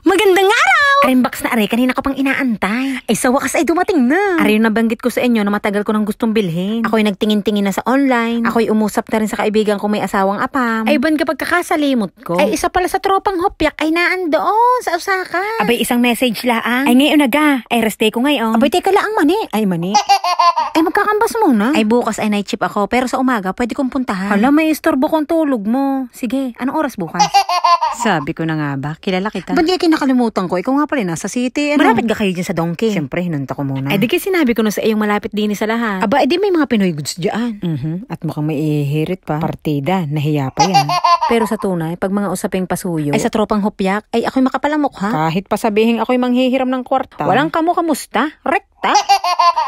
Magandang araw! Arimbox na aray, kanina ko pang inaantay. Ay sa wakas ay dumating na. Aray yung nabanggit ko sa inyo na matagal ko nang gustong bilhin. Ako'y nagtingin-tingin na sa online. Ako'y umusap na rin sa kaibigan ko may asawang apam. Ay ban kapag kakasalimot ko. Ay isa pala sa tropang hopyak ay naandoon sa Osaka. Abay isang message laang. Ay ngayon naga. Ay restay ko ngayon. Abay teka laang mani. Ay mani. Ay magkakambas muna. Ay bukas ay night shift ako pero sa umaga pwede kong puntahan. Hala may istorbo kong tulog mo. Sige, anong oras bukas? Sabi ko na nga ba, kilala kita. Ba't di kinakalimutan ko? Ikaw nga pala nasa city. Ano? Malapit ka kayo dyan sa Donkey. Siyempre, hinunta ko muna. Ay di kasi sinabi ko na sa iyong malapit din sa lahat. Aba, edi may mga Pinoy goods dyan. At mukhang may ihirit pa. Partida, nahiya pa yan. Pero sa tunay, pag mga usaping pasuyo, ay sa tropang hopyak, ay ako'y makapalamok ha. Kahit pa sabihin ako'y manghihiram ng kwarta. Walang kamusta? Rekta?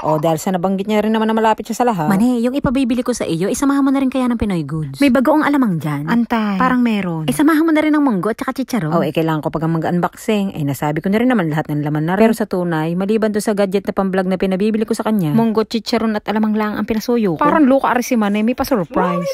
O dahil sa nabanggit niya rin naman na malapit siya sa lahat. Mane, yung ipabibili ko sa iyo, isamahan mo na rin kaya ng Pinoy goods. May bagoong alamang dyan. Antay. Parang meron. Isamahan mo na rin ng munggo at saka chicharon. O, kailangan ko pag mag-unboxing. Ay nasabi ko na rin naman lahat ng laman na rin. Pero sa tunay, maliban to sa gadget na pamblog na pinabibili ko sa kanya, munggo, chicharon at alamang lang ang pinasuyo ko. Parang Luca Arisiman may pa-surprise.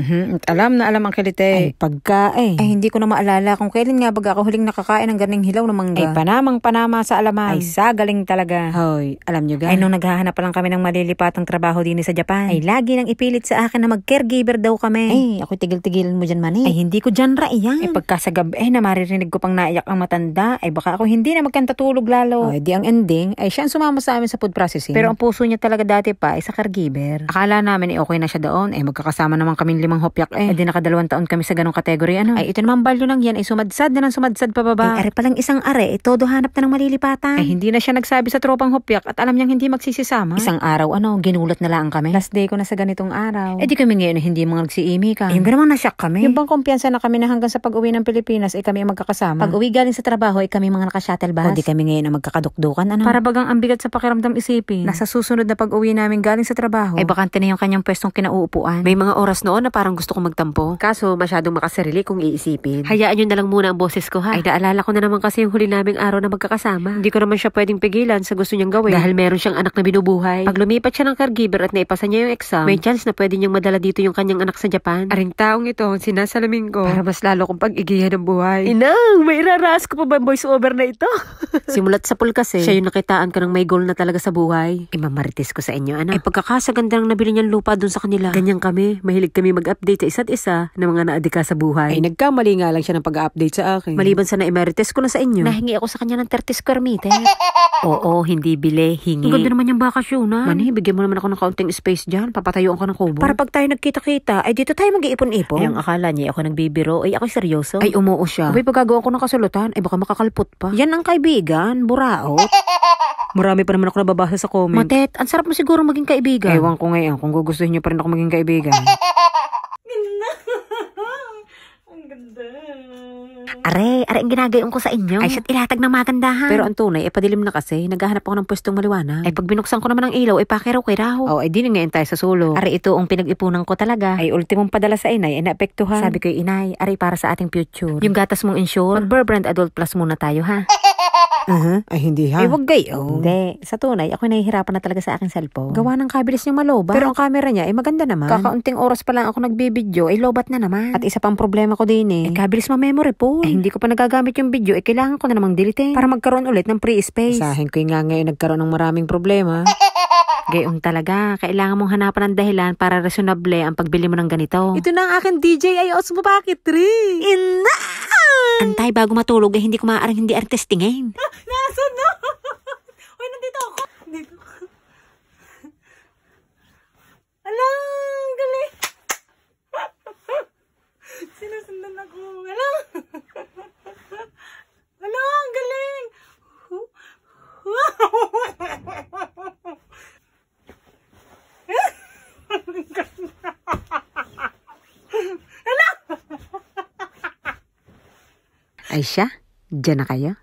At alam na alam ang kilite. Ay, pagkain. Ay, hindi ko na maalala kung kailan nga baga ako huling nakakain ng ganing hilaw na mangga. Ay, panamang-panama sa alaman. Ay, sagaling talaga. Hoy, alam nyo ga? Ay, nung naghahanap pa lang kami ng malilipatang trabaho din sa Japan, ay, lagi nang ipilit sa akin na mag-caregiver daw kami. Ay, ako'y tigil-tigilan mo dyan mani. Ay, hindi ko dyan raiyan. Ay, pagka sa gabi na maririnig ko pang naiyak ang matanda, ay baka ako hindi na magkantatulog lalo. Ay, di ang ending, ay siya ang sumama sa amin sa food processing. Pero ang puso niya talaga dati pa ay sa caregiver. Akala namin okay na siya doon, ay magkakasama naman kaming 5 hopyak di naka2 taon kami sa ganong kategory ano. Ay ito naman balyo lang yan ay sumadsad na ng sumadsad pa baba. Ay are palang isang are todo hanap na ng malilipatan. Ay hindi na siya nagsabi sa tropang hopyak at alam niyang hindi magsisisama. Isang araw ginulat na lang kami. Last day ko na sa ganitong araw. Di kami ngayon hindi mga nagsiimi ka. Yung ganun na-shock kami. Yung bang kumpiyansa na kami na hanggang sa pag-uwi ng Pilipinas ay kami ang magkakasama. Pag-uwi galing sa trabaho ay kami mga naka-shuttle bus. Di kami ngayon ang magkakadukdukan ano. Para bagang ang bigat sa pakiramdam isipin. Nasa susunod na pag-uwi namin galing sa trabaho ay bakante na yung kanyang pwestong kinauupuan. May mga oras noon na parang gusto ko magtampo. Kaso masyadong makasarili kung iisipin. Hayaan nyo na lang muna ang boses ko ha. Ay naalala ko na naman kasi yung huli naming araw na magkakasama. Hindi ko naman siya pwedeng pigilan sa gusto niyang gawin. Dahil meron siyang anak na binubuhay. Pag lumipat siya ng caregiver at naipasa niya yung exam, may chance na pwede niyang madala dito yung kanyang anak sa Japan. Aring taong ito ang sinasalamin ko para mas lalo kong pag-igihan ng buhay. Inang, may iraras ko pa ba voice over na ito? Simulat sa pool kasi, siya yung nakitaan ko ng may goal na talaga sa buhay. Imamarites ko sa inyo ano. Ay pagkakasaganda ng nabili niyang lupa dun sa kanila. Ganyan kami, mahilig kami mag-update sa isa't isa na mga naadika sa buhay. Ay nagkamali nga lang siya ng pag-update sa akin. Maliban sa na-emerites ko na sa inyo. Nahingi ako sa kanya ng 30 square meter. Oo, hindi bili, hingi. Ang ganda naman yung bakasyon ha. Mani, bigyan mo naman ako ng kaunting space dyan. Papatayuan ko ng kubo. Para pag tayo nagkita-kita, ay dito tayo mag-iipon-ipon. Ay ang akala niya ako nagbibiro, ay ako seryoso. Ay umuo siya. Abay pagkagawa ko ng kasulutan, ay baka makakalpot pa. Yan ang kaibigan, buraot. Marami pa naman ako nababasa sa comment. Matet, ang sarap mo siguro maging kaibigan. Ewan ko ngayon kung gugustuhin niyo pa rin ako maging kaibigan. Ang ganda. Are ang ginagayon ko sa inyo. Ay, shit, ilatag ng magandahan. Pero ang tunay, padilim na kasi. Naghahanap ako ng pwestong maliwanag. Ay, pag binuksan ko naman ng ilaw, ay pakiraw-kiraw. Oh, ay di na ngayon tayo sa sulo. Are ito ang pinag-ipunan ko talaga. Ay, ultimong padala sa inay, ay naapektuhan. Sabi ko, inay, are para sa ating future. Yung gatas mong insure, mag-Burbrand Adult Plus muna tayo, ha? Ay hindi ha. Ay wag gayo. Hindi. Sa tunay, ako nahihirapan na talaga sa aking cellphone. Gawa ng kabilis niyang malobat. Pero ang camera niya ay maganda naman. Kakaunting oras pa lang ako nagbibideo ay lobat na naman. At isa pang problema ko din ay kabilis ma-memory po. Ay hindi ko pa nagagamit yung video ay kailangan ko na namang delete para magkaroon ulit ng free space. Sahin ko nga ngayon nagkaroon ng maraming problema. Gayong talaga, kailangan mong hanapan ng dahilan para reasonable ang pagbili mo ng ganito. Ito na ang aking DJI Osmo Pocket 3. Ina! Antay, bago matulog ay hindi ko maaaring hindi artestingin. Nasaan na? Uy, nandito ako. Dito. Alang, galing. Sinusundan ako. Alang. Alang, galing. Ay siya, dyan na kayo.